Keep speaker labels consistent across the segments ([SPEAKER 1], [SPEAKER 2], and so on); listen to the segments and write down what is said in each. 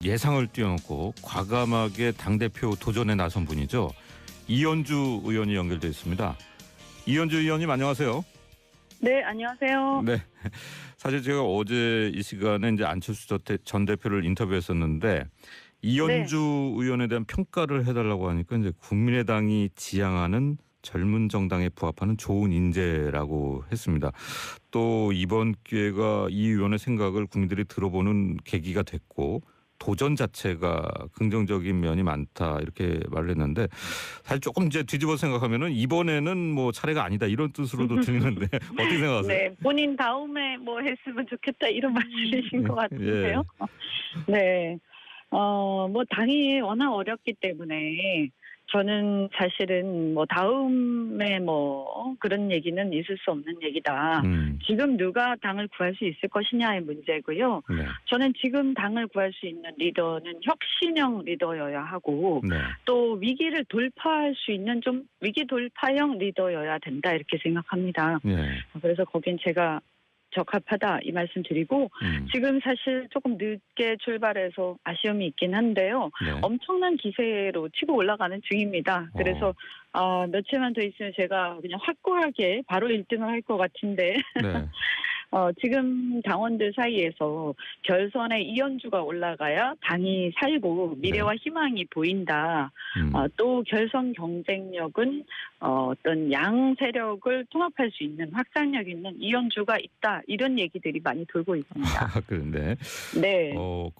[SPEAKER 1] 예상을 뛰어넘고 과감하게 당대표 도전에 나선 분이죠. 이현주 의원이 연결되어 있습니다. 이현주 의원님 안녕하세요.
[SPEAKER 2] 네, 안녕하세요.
[SPEAKER 1] 네. 사실 제가 어제 이 시간에 이제 안철수 전 대표를 인터뷰했었는데 이현주 의원에 대한 평가를 해달라고 하니까 이제 국민의당이 지향하는 젊은 정당에 부합하는 좋은 인재라고 했습니다. 또 이번 기회가 이 의원의 생각을 국민들이 들어보는 계기가 됐고 도전 자체가 긍정적인 면이 많다 이렇게 말을 했는데 사실 조금 이제 뒤집어 생각하면은 이번에는 뭐 차례가 아니다 이런 뜻으로도 들리는데 어떻게 생각하세요?
[SPEAKER 2] 네, 본인 다음에 뭐 했으면 좋겠다 이런 말씀이신 것 같은데요.
[SPEAKER 1] 예.
[SPEAKER 2] 네, 뭐 당이 워낙 어렵기 때문에 저는 사실은 뭐 다음에 뭐 그런 얘기는 있을 수 없는 얘기다. 지금 누가 당을 구할 수 있을 것이냐의 문제고요.
[SPEAKER 1] 네.
[SPEAKER 2] 저는 지금 당을 구할 수 있는 리더는 혁신형 리더여야 하고
[SPEAKER 1] 네.
[SPEAKER 2] 또 위기를 돌파할 수 있는 좀 위기 돌파형 리더여야 된다 이렇게 생각합니다.
[SPEAKER 1] 네.
[SPEAKER 2] 그래서 거긴 제가 적합하다 이 말씀 드리고 지금 사실 조금 늦게 출발해서 아쉬움이 있긴 한데요.
[SPEAKER 1] 네.
[SPEAKER 2] 엄청난 기세로 치고 올라가는 중입니다. 그래서 며칠만 더 있으면 제가 그냥 확고하게 바로 1등을 할 것 같은데
[SPEAKER 1] 네.
[SPEAKER 2] 지금 당원들 사이에서 결선에 이현주가 올라가야 당이 살고 미래와 희망이 보인다. 또 결선 경쟁력은 어떤 양 세력을 통합할 수 있는 확장력 있는 이현주가 있다. 이런 얘기들이 많이 돌고 있습니다.
[SPEAKER 1] 그런데
[SPEAKER 2] 네.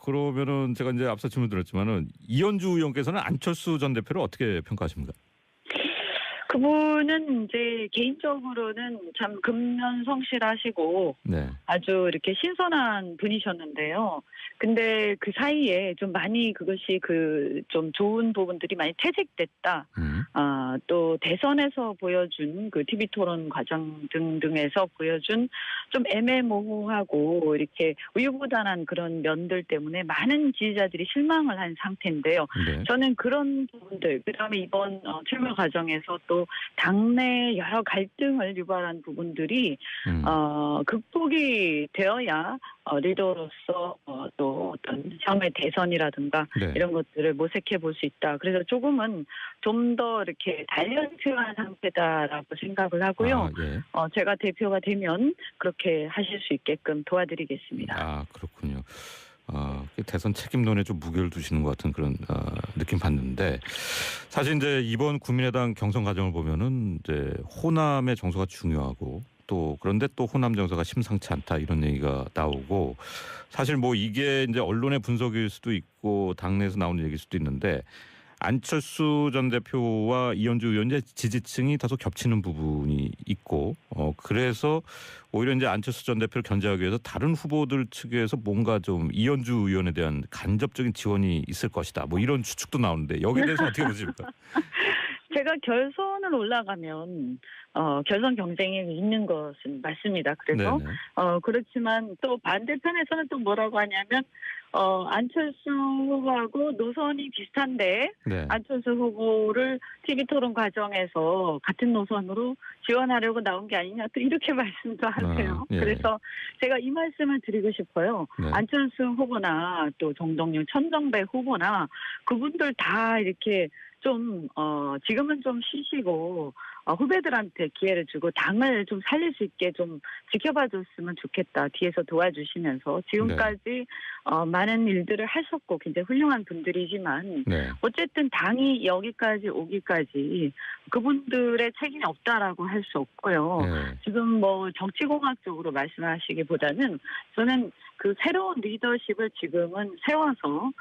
[SPEAKER 1] 그러면은 제가 이제 앞서 질문 드렸지만은 이현주 의원께서는 안철수 전 대표를 어떻게 평가하십니까?
[SPEAKER 2] 그분은 이제 개인적으로는 참 근면성실하시고
[SPEAKER 1] 네.
[SPEAKER 2] 아주 이렇게 신선한 분이셨는데요. 근데 그 사이에 좀 많이 그것이 그 좀 좋은 부분들이 많이 퇴색됐다. 또 대선에서 보여준 그 TV 토론 과정 등등에서 보여준 좀 애매모호하고 이렇게 우유부단한 그런 면들 때문에 많은 지지자들이 실망을 한 상태인데요.
[SPEAKER 1] 네.
[SPEAKER 2] 저는 그런 부분들, 그다음에 이번 출마 과정에서 또 당내 여러 갈등을 유발한 부분들이 극복이 되어야 리더로서 또 어떤 향후의 대선이라든가
[SPEAKER 1] 네.
[SPEAKER 2] 이런 것들을 모색해 볼 수 있다. 그래서 조금은 좀 더 이렇게 단련투한 상태다라고 생각을 하고요.
[SPEAKER 1] 예.
[SPEAKER 2] 제가 대표가 되면 그렇게 하실 수 있게끔 도와드리겠습니다.
[SPEAKER 1] 그렇군요. 대선 책임론에 좀 무게를 두시는 것 같은 그런 느낌 받는데 사실 이제 이번 국민의당 경선 과정을 보면은 이제 호남의 정서가 중요하고 또 그런데 또 호남 정서가 심상치 않다 이런 얘기가 나오고 사실 뭐 이게 이제 언론의 분석일 수도 있고 당내에서 나오는 얘기일 수도 있는데 안철수 전 대표와 이현주 의원의 지지층이 다소 겹치는 부분이 있고 그래서 오히려 이제 안철수 전 대표를 견제하기 위해서 다른 후보들 측에서 뭔가 좀 이현주 의원에 대한 간접적인 지원이 있을 것이다. 뭐 이런 추측도 나오는데 여기에 대해서 어떻게 보십니까?
[SPEAKER 2] 제가 결선을 올라가면 결선 경쟁이 있는 것은 맞습니다. 그래서 그렇지만 또 반대편에서는 또 뭐라고 하냐면 안철수 후보하고 노선이 비슷한데
[SPEAKER 1] 네.
[SPEAKER 2] 안철수 후보를 TV 토론 과정에서 같은 노선으로 지원하려고 나온 게 아니냐 또 이렇게 말씀도 하세요.
[SPEAKER 1] 예.
[SPEAKER 2] 그래서 제가 이 말씀을 드리고 싶어요.
[SPEAKER 1] 네.
[SPEAKER 2] 안철수 후보나 또 정동영, 천정배 후보나 그분들 다 이렇게 좀 지금은 좀 쉬시고 후배들한테 기회를 주고 당을 좀 살릴 수 있게 좀 지켜봐 줬으면 좋겠다. 뒤에서 도와주시면서 지금까지 많은 일들을 하셨고 굉장히 훌륭한 분들이지만
[SPEAKER 1] 네.
[SPEAKER 2] 어쨌든 당이 여기까지 오기까지 그분들의 책임이 없다라고 할 수 없고요.
[SPEAKER 1] 네.
[SPEAKER 2] 지금 뭐 정치공학적으로 말씀하시기보다는 저는 그 새로운 리더십을 지금은 세워서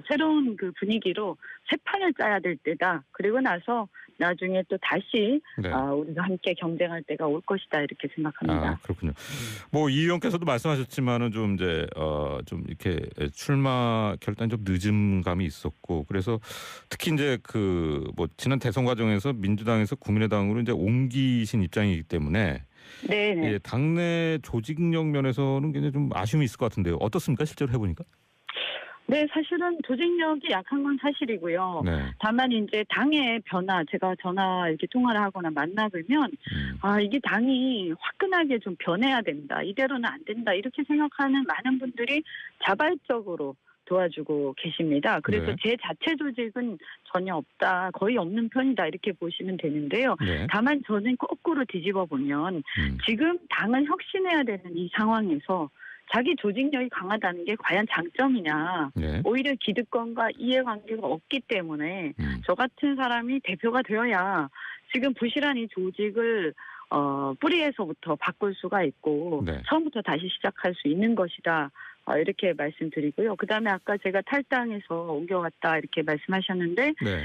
[SPEAKER 2] 새로운 그 분위기로 새 판을 짜야 될 때다. 그리고 나서 나중에 또 다시 우리가 함께 경쟁할 때가 올 것이다 이렇게 생각합니다.
[SPEAKER 1] 그렇군요. 뭐 이 의원께서도 말씀하셨지만은 좀 이제 좀 이렇게 출마 결단이 좀 늦은 감이 있었고 그래서 특히 이제 그 뭐 지난 대선 과정에서 민주당에서 국민의당으로 이제 옮기신 입장이기 때문에
[SPEAKER 2] 네.
[SPEAKER 1] 예, 당내 조직력 면에서는 굉장히 좀 아쉬움이 있을 것 같은데요. 어떻습니까? 실제로 해보니까?
[SPEAKER 2] 네, 사실은 조직력이 약한 건 사실이고요.
[SPEAKER 1] 네.
[SPEAKER 2] 다만 이제 당의 변화, 제가 전화 이렇게 통화를 하거나 만나보면 이게 당이 화끈하게 좀 변해야 된다. 이대로는 안 된다. 이렇게 생각하는 많은 분들이 자발적으로 도와주고 계십니다. 그래서
[SPEAKER 1] 네.
[SPEAKER 2] 제 자체 조직은 전혀 없다, 거의 없는 편이다 이렇게 보시면 되는데요.
[SPEAKER 1] 네.
[SPEAKER 2] 다만 저는 거꾸로 뒤집어 보면 지금 당을 혁신해야 되는 이 상황에서 자기 조직력이 강하다는 게 과연 장점이냐.
[SPEAKER 1] 네.
[SPEAKER 2] 오히려 기득권과 이해관계가 없기 때문에 저 같은 사람이 대표가 되어야 지금 부실한 이 조직을 뿌리에서부터 바꿀 수가 있고
[SPEAKER 1] 네.
[SPEAKER 2] 처음부터 다시 시작할 수 있는 것이다. 이렇게 말씀드리고요. 그다음에 아까 제가 탈당해서 옮겨갔다 이렇게 말씀하셨는데
[SPEAKER 1] 네.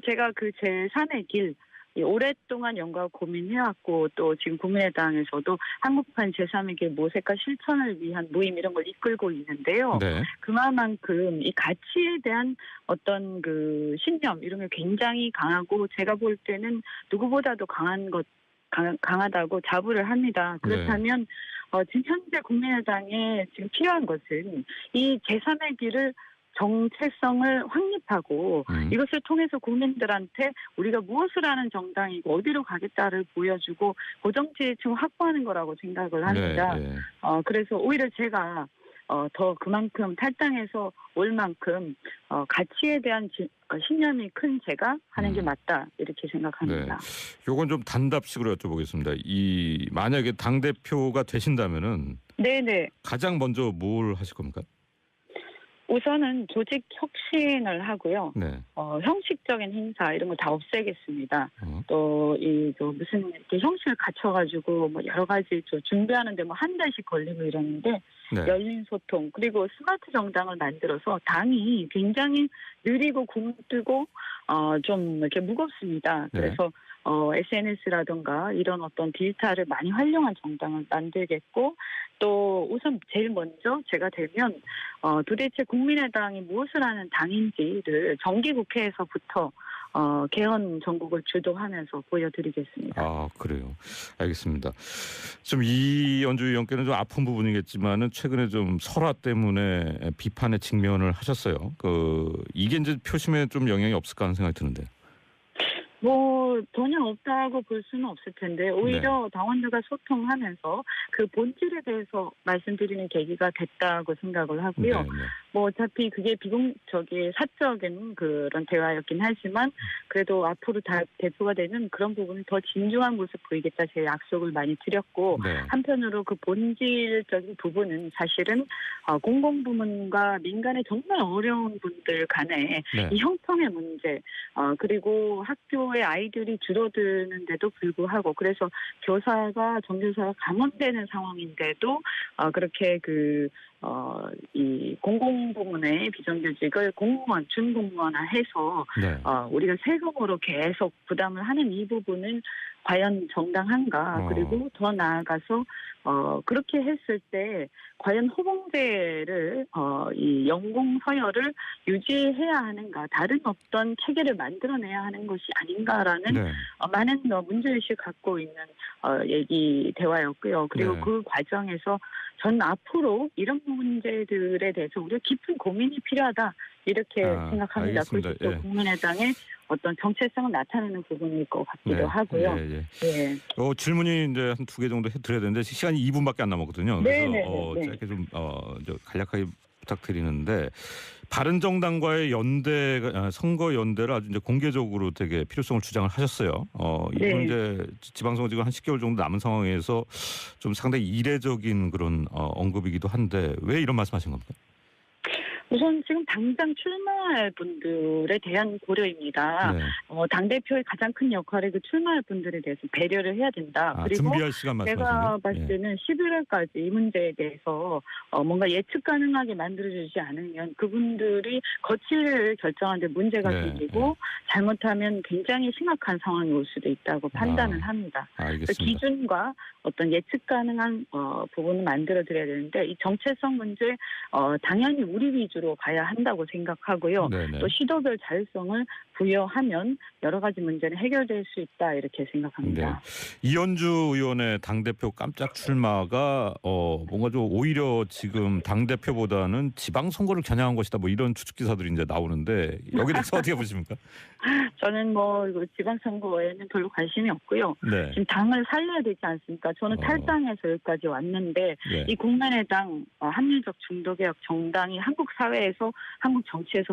[SPEAKER 2] 제가 그 제3의 길 오랫동안 연구하고 고민해왔고 또 지금 국민의당에서도 한국판 제3의 길 모색과 실천을 위한 모임 이런 걸 이끌고 있는데요.
[SPEAKER 1] 네.
[SPEAKER 2] 그만큼 이 가치에 대한 어떤 그 신념 이런 게 굉장히 강하고 제가 볼 때는 누구보다도 강하다고 자부를 합니다. 그렇다면 지금 현재 국민의당에 지금 필요한 것은 이 제3의 길을 정체성을 확립하고 이것을 통해서 국민들한테 우리가 무엇을 하는 정당이고 어디로 가겠다를 보여주고 고정지지층을 확보하는 거라고 생각을 합니다.
[SPEAKER 1] 네.
[SPEAKER 2] 그래서 오히려 제가 더 그만큼 탈당해서 올 만큼 가치에 대한 신념이 큰 제가 하는 게 맞다 이렇게 생각합니다.
[SPEAKER 1] 네. 요건 좀 단답식으로 여쭤보겠습니다. 만약에 당 대표가 되신다면은
[SPEAKER 2] 네네. 가장
[SPEAKER 1] 가장 먼저 뭘 하실 겁니까?
[SPEAKER 2] 우선은 조직 혁신을 하고요.
[SPEAKER 1] 네.
[SPEAKER 2] 형식적인 행사 이런 거 다 없애겠습니다. 또 무슨 이렇게 형식을 갖춰가지고 뭐 여러 가지 준비하는데 뭐 한 달씩 걸리고 이러는데
[SPEAKER 1] 네.
[SPEAKER 2] 열린 소통 그리고 스마트 정당을 만들어서 당이 굉장히 느리고 굼뜨고 좀 이렇게 무겁습니다.
[SPEAKER 1] 네.
[SPEAKER 2] 그래서 SNS라든가 이런 어떤 디지털을 많이 활용한 정당을 만들겠고 또 우선 제일 먼저 제가 되면 도대체 국민의당이 무엇을 하는 당인지를 정기국회에서부터 개헌 전국을 주도하면서 보여드리겠습니다.
[SPEAKER 1] 아, 그래요. 알겠습니다. 좀 이현주 의원께는 좀 아픈 부분이겠지만은 최근에 좀 설화 때문에 비판에 직면을 하셨어요. 이게 이제 표심에 좀 영향이 없을까 하는 생각이 드는데.
[SPEAKER 2] 뭐 전혀 없다고 볼 수는 없을 텐데 오히려 당원들과 소통하면서 그 본질에 대해서 말씀드리는 계기가 됐다고 생각을 하고요.
[SPEAKER 1] 네.
[SPEAKER 2] 뭐 어차피 그게 사적인 그런 대화였긴 하지만 그래도 앞으로 대표가 되는 그런 부분은 더 진중한 모습 보이겠다 제 약속을 많이 드렸고
[SPEAKER 1] 네.
[SPEAKER 2] 한편으로 그 본질적인 부분은 사실은 공공부문과 민간의 정말 어려운 분들 간에
[SPEAKER 1] 네.
[SPEAKER 2] 이 형평의 문제 그리고 학교의 아이들이 줄어드는데도 불구하고 그래서 정교사가 감원되는 상황인데도 그렇게 이 공공부문의 비정규직을 공무원, 준공무원화해서
[SPEAKER 1] 네.
[SPEAKER 2] 우리가 세금으로 계속 부담을 하는 이 부분은 과연 정당한가? 그리고 더 나아가서 그렇게 했을 때 과연 호봉제를 이 연공 서열을 유지해야 하는가? 다른 어떤 체계를 만들어내야 하는 것이 아닌가라는
[SPEAKER 1] 네.
[SPEAKER 2] 많은 문제의식 갖고 있는 대화였고요. 그리고
[SPEAKER 1] 네.
[SPEAKER 2] 그 과정에서 전 앞으로 이런 문제들에 대해서 우리가 깊은 고민이 필요하다 이렇게 생각합니다.
[SPEAKER 1] 알겠습니다.
[SPEAKER 2] 그것이 또 국민의당의 어떤 정체성을 나타내는 부분일 것 같기도
[SPEAKER 1] 네.
[SPEAKER 2] 하고요.
[SPEAKER 1] 예.
[SPEAKER 2] 네.
[SPEAKER 1] 질문이 이제 한 2개 정도 해드려야 되는데 시간이 2분밖에 안 남았거든요. 그래서 짧게 좀 간략하게 부탁드리는데 바른정당과의 선거 연대를 아주 이제 공개적으로 되게 필요성을 주장을 하셨어요. 이건 이제 지방선거 지금 한 10개월 정도 남은 상황에서 좀 상당히 이례적인 그런 언급이기도 한데 왜 이런 말씀하신 겁니까?
[SPEAKER 2] 우선 지금 당장 출마할 분들에 대한 고려입니다.
[SPEAKER 1] 네.
[SPEAKER 2] 당대표의 가장 큰 역할이 그 출마할 분들에 대해서 배려를 해야 된다. 그리고
[SPEAKER 1] 준비할 시간 말씀하시는 거예요?
[SPEAKER 2] 제가 봤을 때는 11월까지 이 문제에 대해서 뭔가 예측 가능하게 만들어주지 않으면 그분들이 거취를 결정하는데 문제가 생기고 잘못하면 굉장히 심각한 상황이 올 수도 있다고 판단을 합니다.
[SPEAKER 1] 알겠습니다.
[SPEAKER 2] 기준과 어떤 예측 가능한 부분을 만들어드려야 되는데 이 정체성 문제 당연히 우리 위주로 가야 한다고 생각하고요.
[SPEAKER 1] 네네.
[SPEAKER 2] 또 시도별 자율성을 부여하면 여러 가지 문제는 해결될 수 있다 이렇게
[SPEAKER 1] 네.
[SPEAKER 2] 생각합니다.
[SPEAKER 1] 이현주 의원의 당대표 깜짝 출마가 뭔가 좀 오히려 지금 당대표보다는 지방선거를 겨냥한 것이다 뭐 이런 추측 기사들이 이제 나오는데 여기에 대해서 어떻게 보십니까?
[SPEAKER 2] 저는 뭐 이거 지방선거에는 별로 관심이 없고요.
[SPEAKER 1] 네.
[SPEAKER 2] 지금 당을 살려야 되지 않습니까? 저는
[SPEAKER 1] 어.
[SPEAKER 2] 탈당해서 여기까지 왔는데
[SPEAKER 1] 네.
[SPEAKER 2] 이 국민의당 합리적 중도개혁 정당이 한국 사회에서 한국 정치에서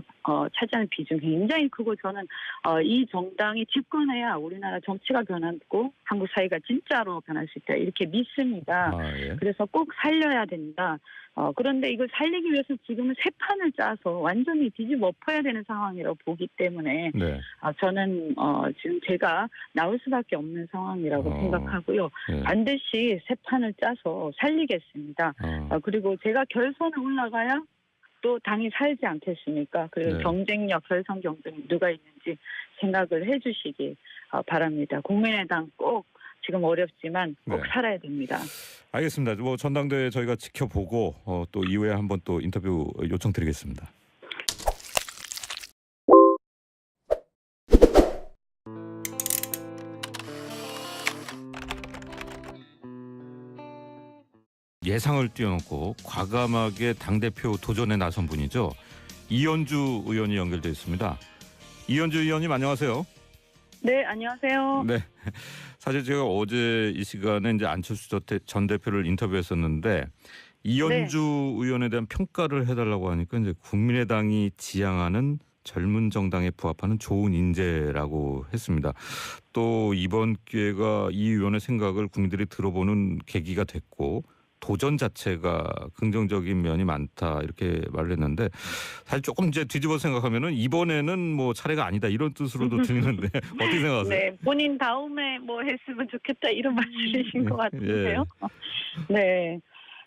[SPEAKER 2] 차지하는 비중이 굉장히 크고 저는 이 정당이 집권해야 우리나라 정치가 변하고 한국 사회가 진짜로 변할 수 있다 이렇게 믿습니다.
[SPEAKER 1] 예.
[SPEAKER 2] 그래서 꼭 살려야 된다. 그런데 이걸 살리기 위해서 지금은 새 판을 짜서 완전히 뒤집어 엎어야 되는 상황이라고 보기 때문에
[SPEAKER 1] 네.
[SPEAKER 2] 저는 지금 제가 나올 수밖에 없는 상황이라고 생각하고요.
[SPEAKER 1] 네.
[SPEAKER 2] 반드시 새 판을 짜서 살리겠습니다. 그리고 제가 결선에 올라가야 또 당이 살지 않겠습니까? 그리고
[SPEAKER 1] 네.
[SPEAKER 2] 경쟁력, 결선 경쟁이 누가 있는지 생각을 해주시기 바랍니다. 국민의당 꼭 지금 어렵지만 꼭
[SPEAKER 1] 네.
[SPEAKER 2] 살아야 됩니다.
[SPEAKER 1] 알겠습니다. 뭐 전당대회 저희가 지켜보고 또 이후에 한번 또 인터뷰 요청드리겠습니다. 예상을 뛰어넘고 과감하게 당대표 도전에 나선 분이죠. 이현주 의원이 연결돼 있습니다. 이현주 의원님 안녕하세요.
[SPEAKER 2] 네, 안녕하세요.
[SPEAKER 1] 네. 사실 제가 어제 이 시간에 이제 안철수 전 대표를 인터뷰했었는데 이현주 의원에 대한 평가를 해달라고 하니까 이제 국민의당이 지향하는 젊은 정당에 부합하는 좋은 인재라고 했습니다. 또 이번 기회가 이 의원의 생각을 국민들이 들어보는 계기가 됐고 도전 자체가 긍정적인 면이 많다 이렇게 말을 했는데 사실 조금 이제 뒤집어 생각하면은 이번에는 뭐 차례가 아니다 이런 뜻으로도 들리는데 어떻게 생각하세요?
[SPEAKER 2] 네, 본인 다음에 뭐 했으면 좋겠다 이런 말씀이신 것 같은데요. 네,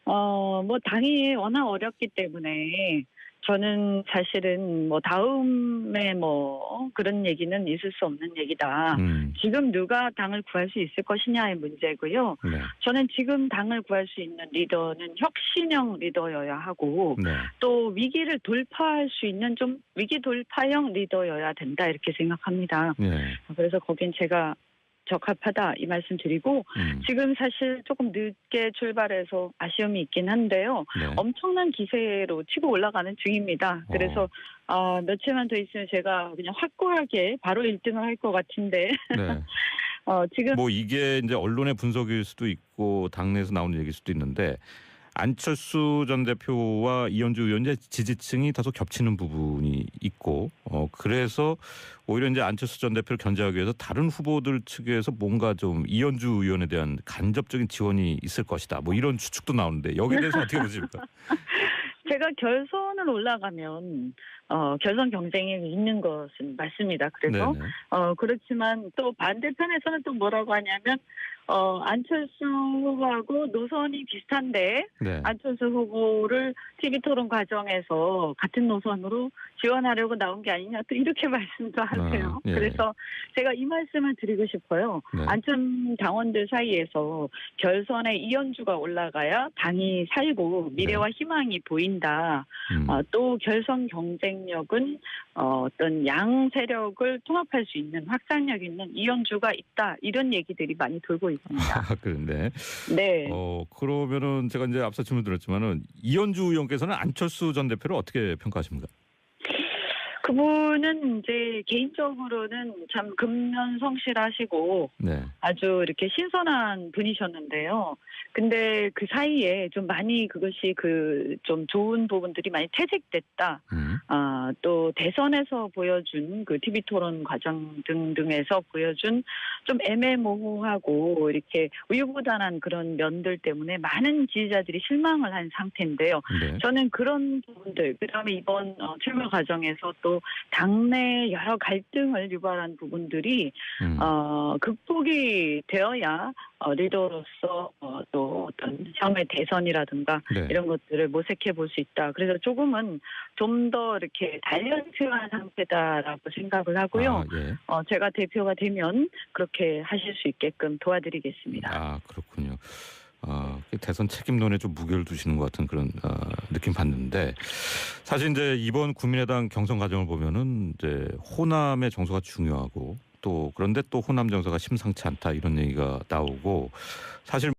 [SPEAKER 2] 뭐 당이 워낙 어렵기 때문에 저는 사실은 뭐 다음에 뭐 그런 얘기는 있을 수 없는 얘기다. 지금 누가 당을 구할 수 있을 것이냐의 문제고요.
[SPEAKER 1] 네.
[SPEAKER 2] 저는 지금 당을 구할 수 있는 리더는 혁신형 리더여야 하고
[SPEAKER 1] 네.
[SPEAKER 2] 또 위기를 돌파할 수 있는 좀 위기 돌파형 리더여야 된다 이렇게 생각합니다.
[SPEAKER 1] 네.
[SPEAKER 2] 그래서 거긴 제가 적합하다 이 말씀 드리고 지금 사실 조금 늦게 출발해서 아쉬움이 있긴 한데요.
[SPEAKER 1] 네.
[SPEAKER 2] 엄청난 기세로 치고 올라가는 중입니다. 그래서 며칠만 더 있으면 제가 그냥 확고하게 바로 1등을 할 것 같은데
[SPEAKER 1] 네.
[SPEAKER 2] 지금
[SPEAKER 1] 뭐 이게 이제 언론의 분석일 수도 있고 당내에서 나오는 얘기일 수도 있는데 안철수 전 대표와 이현주 의원의 지지층이 다소 겹치는 부분이 있고 그래서 오히려 이제 안철수 전 대표를 견제하기 위해서 다른 후보들 측에서 뭔가 좀 이현주 의원에 대한 간접적인 지원이 있을 것이다. 뭐 이런 추측도 나오는데 여기에 대해서 어떻게 보십니까?
[SPEAKER 2] 제가 결선을 올라가면 결선 경쟁이 있는 것은 맞습니다. 그래서 그렇지만 또 반대편에서는 또 뭐라고 하냐면 안철수 후보하고 노선이 비슷한데
[SPEAKER 1] 네.
[SPEAKER 2] 안철수 후보를 TV토론 과정에서 같은 노선으로 지원하려고 나온 게 아니냐 또 이렇게 말씀도 하세요.
[SPEAKER 1] 예.
[SPEAKER 2] 그래서 제가 이 말씀을 드리고 싶어요.
[SPEAKER 1] 네.
[SPEAKER 2] 안전 당원들 사이에서 결선에 이현주가 올라가야 당이 살고 미래와 희망이 보인다. 또 결선 경쟁력은 어떤 양 세력을 통합할 수 있는 확장력 있는 이현주가 있다. 이런 얘기들이 많이 돌고 있습니다.
[SPEAKER 1] 그런데
[SPEAKER 2] 네.
[SPEAKER 1] 그러면은 제가 이제 앞서 질문 드렸지만은 이현주 의원께서는 안철수 전 대표를 어떻게 평가하십니까?
[SPEAKER 2] 그분은 이제 개인적으로는 참 근면성실하시고
[SPEAKER 1] 네.
[SPEAKER 2] 아주 이렇게 신선한 분이셨는데요. 근데 그 사이에 좀 많이 그것이 좀 좋은 부분들이 많이 퇴색됐다. 또 대선에서 보여준 그 TV 토론 과정 등등에서 보여준 좀 애매모호하고 이렇게 우유부단한 그런 면들 때문에 많은 지지자들이 실망을 한 상태인데요.
[SPEAKER 1] 네.
[SPEAKER 2] 저는 그런 부분들, 그다음에 이번 출마 과정에서 또 당내 여러 갈등을 유발한 부분들이 극복이 되어야 리더로서 또 어떤 향후의 대선이라든가
[SPEAKER 1] 네.
[SPEAKER 2] 이런 것들을 모색해 볼 수 있다. 그래서 조금은 좀 더 이렇게 단련투한 상태다라고 생각을 하고요.
[SPEAKER 1] 예.
[SPEAKER 2] 제가 대표가 되면 그렇게 하실 수 있게끔 도와드리겠습니다.
[SPEAKER 1] 그렇군요. 대선 책임론에 좀 무게를 두시는 것 같은 그런 느낌 받는데 사실 이제 이번 국민의당 경선 과정을 보면은 이제 호남의 정서가 중요하고 또 그런데 또 호남 정서가 심상치 않다 이런 얘기가 나오고 사실